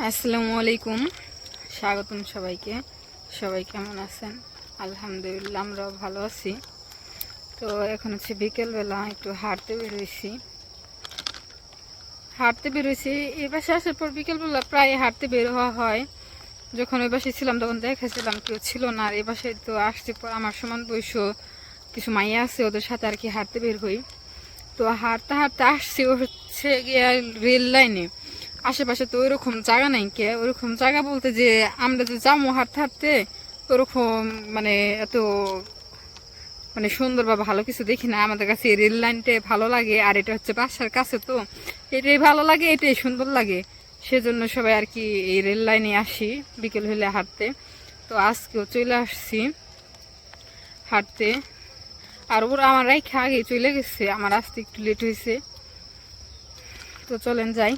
আসসালামু আলাইকুম, স্বাগতম সবাইকে। সবাই কেমন আছেন? আলহামদুলিল্লাহ, আমরাও ভালো আছি। তো এখন হচ্ছে বিকেলবেলা, একটু হাঁটতে বেরোইছি। এই পাশে আসার পর বিকেলবেলা প্রায় হাঁটতে বের হওয়া হয়। যখন ওই পাশে ছিলাম তখন দেখেছিলাম কেউ ছিল না, আর এই পাশে তো আসছে পর আমার সমান বয়স কিছু মাইয়া আছে, ওদের সাথে আর কি হাঁটতে বের হই। তো হাঁটতে হাঁটতে আসছি হচ্ছে গিয়ে রেল লাইনে। আশেপাশে তো ওইরকম জায়গা নাই, কে ওইরকম জায়গা বলতে যে আমরা যে যাবো হাঁটতে হাঁটতে ওরকম মানে এত সুন্দর বা ভালো কিছু দেখি না। আমাদের কাছে রেল লাইনটাই ভালো লাগে, আর এটা হচ্ছে বাসার কাছে, তো এটাই ভালো লাগে, এটাই সুন্দর লাগে। সেজন্য সবাই আর কি এই রেল লাইনে আসি বিকেল হলে হাঁটতে। তো আজকেও চলে আসছি হাঁটতে, আর ওরা আমার রাইখা আগে চলে গেছে, আমার আসতে একটু লেট হয়েছে। তো চলেন যাই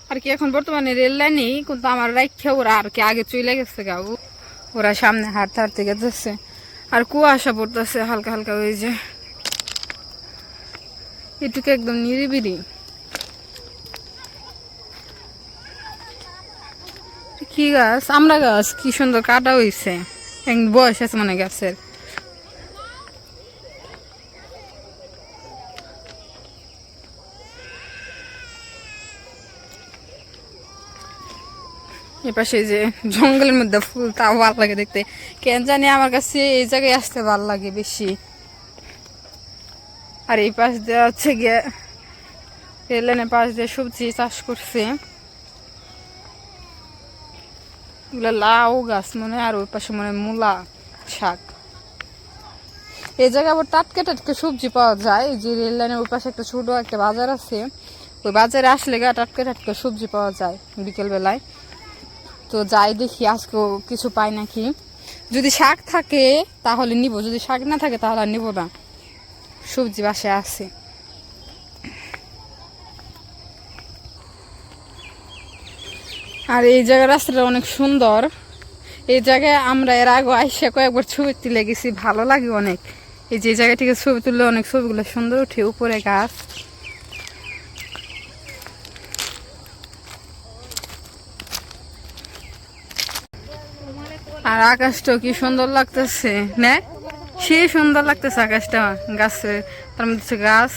আর কি। এখন বর্তমানে রেল লাইনেই, কিন্তু আমার রাইখা ওরা আর কি আগে চলে গেছে গা। ওরা সামনে হাঁটতে হাঁটতে গেছে, আর কুয়াশা পড়তেছে হালকা হালকা। ওই যে এটুকু একদম নিরিবিলি। কি গাছ? আমরা গাছ, কি সুন্দর কাটা হইছে, বয়স আছে মানে গাছের। এপাশে যে জঙ্গলের মধ্যে ফুল, তাও ভালো লাগে দেখতে। কেন জানি আমার কাছে এই জায়গায় আসতে ভালো লাগে বেশি। আর এই পাশ দিয়ে হচ্ছে গিয়ে রেলের পাশ দিয়ে সবজি চাষ করছে, এগুলো লাউ গাছ মনে হয়, আর ওই পাশে মনে হয় মূলা শাক। এই জায়গায় আবার টাটকা টাটকা সবজি পাওয়া যায়। যে রেল লাইনের ওই পাশে একটা ছোট একটা বাজার আছে, ওই বাজারে আসলে গা টাটকা টাটকা সবজি পাওয়া যায় বিকেল বেলায়। তো যাই দেখি আজকেও কিছু পাই নাকি। যদি শাক থাকে তাহলে নিব, যদি শাক না থাকে তাহলে আর নিব না। সবজি বাসায় আছে। আর এই জায়গার রাস্তাটা অনেক সুন্দর। এই জায়গায় আমরা এর আগে আইসা কয়েকবার ছবি তুলে গেছি, ভালো লাগে অনেক। এই যে জায়গা থেকে ছবি তুললে অনেক ছবিগুলো সুন্দর উঠে, উপরে গাছ। আর আকাশটাও কি সুন্দর লাগতেছে না? সে সুন্দর লাগতেছে আকাশটা, গাছে, তার মধ্যে গাছ।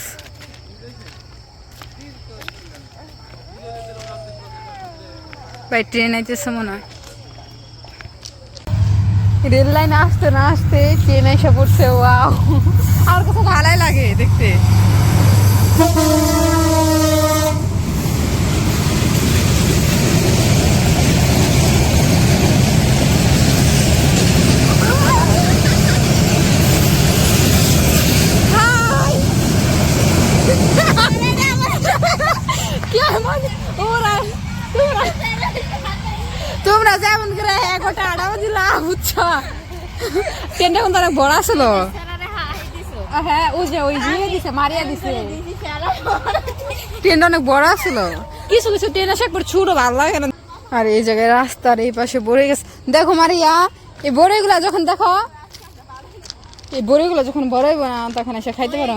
ভাই ট্রেন আইতেছে মনে হয়। রেল লাইন আসতে না আসতে ট্রেন এসে পড়ছে। ওয়াও, আমার কাছে ভালোই লাগে দেখতে। তোমরা যেমন করে একটা আড়া দিলা বুঝছো, ট্রেনটা কিন্তু অনেক বড় ছিল। হ্যাঁ, ওই যে ওই দিয়ে দিছে, মারিয়া দিছে। ট্রেনটা অনেক বড় ছিল, কিছু কিছু ট্রেন আসে একবার ছোট, ভালো লাগে না। আর এই জায়গায় রাস্তার এই পাশে বড়ে গেছে, দেখো মারিয়া। এই বড়েগুলা যখন দেখো, এই বড়িগুলো যখন বড় হইব না তখন এসে খাইতে পারো।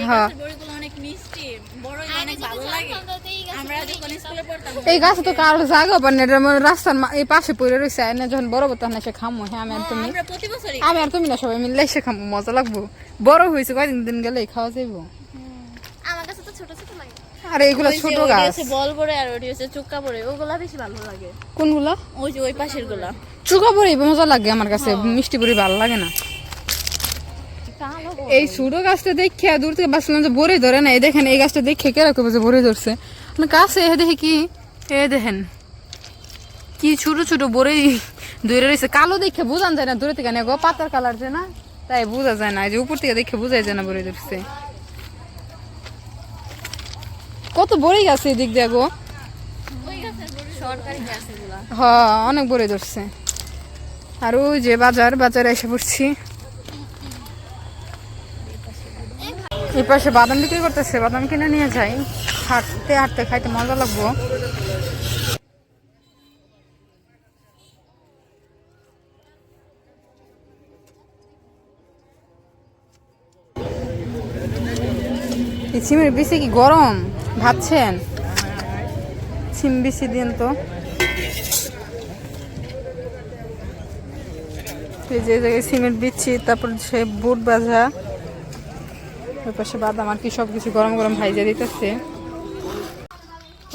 হ্যাঁ, এই গাছে তো কারো জায়গা পান, রাস্তার এই পাশে পড়ে রয়েছে, যখন বড় হবো তখন এসে খামো। হ্যাঁ, আমি আর তুমি না সবাই মিলে এসে খামো, মজা লাগবো। বড় হয়েছে কয়দিন দিন গেলে খাওয়া যাইব। আর এইগুলা ছোট গাছ, বল বড়ে, আর ওই হচ্ছে চুক্কা বড়ে, ওগুলা বেশি ভালো লাগে। কোনগুলা? ওই যে ওই পাশের গুলা চুক্কা বড়ে মজা লাগে আমার কাছে, মিষ্টি বড়ি ভালো লাগে না। এই ছোট গাছটা দেখে দূর থেকে বাঁচলাম যে বড়ি ধরে না। এই দেখেন, এই গাছটা দেখে কে রাখবো যে বড়ি ধরছে গাছে। দেখে কি, এ দেখেন কি ছোট ছোট বড়ি ধরে রয়েছে। কালো দেখে বোঝান যায় না দূরে থেকে, গো পাতার কালার যে না, তাই বোঝা যায় না। যে উপর থেকে দেখে বোঝাই যায় না বড়ি ধরছে। কত বড়ি গাছ এই দিক দিয়ে গো, হ্যাঁ অনেক বড়ি ধরছে। আর ওই যে বাজারে এসে পড়ছি। এই পাশে বাদাম বিক্রি করতেছে, বাদাম কিনে নিয়ে যাই, হাঁটতে হাঁটতে খাইতে মজা লাগবো। এই সিমের বেশি কি গরম ভাবছেন? সিম বেশি দিন তো এই যে জায়গায় সিমেন্ট বিচ্ছি, তারপর সে বুট ভাজা, ওই পাশে বাদাম আর কি সব কিছু গরম গরম ভাইজা দিতেছে।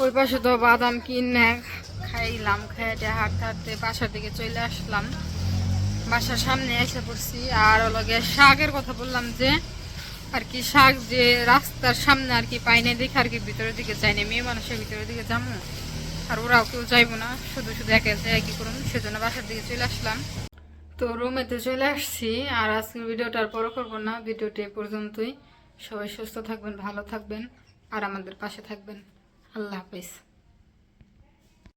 ওই পাশে তো বাদাম কিনে খাইলাম, খাইতে হাঁটতে হাঁটতে বাসার দিকে চলে আসলাম। বাসার সামনে এসে পড়ছি। আর লগে শাকের কথা বললাম যে আর কি শাক যে রাস্তার সামনে আর কি পাই নাই দেখে আর কি ভিতরের দিকে যাইনি, মেয়ে মানুষের ভিতরের দিকে যাবো আর ওরাও কেউ যাইবো না, শুধু শুধু একা যায় কি করুন, সেজন্য বাসার দিকে চলে আসলাম। তো রুমেতে চলে আসছি। আর আজকের ভিডিওটা আর বড় করবো না, ভিডিওটি এ পর্যন্তই। সবাই সুস্থ থাকবেন, ভালো থাকবেন আর আমাদের পাশে থাকবেন। আল্লাহ হাফিজ।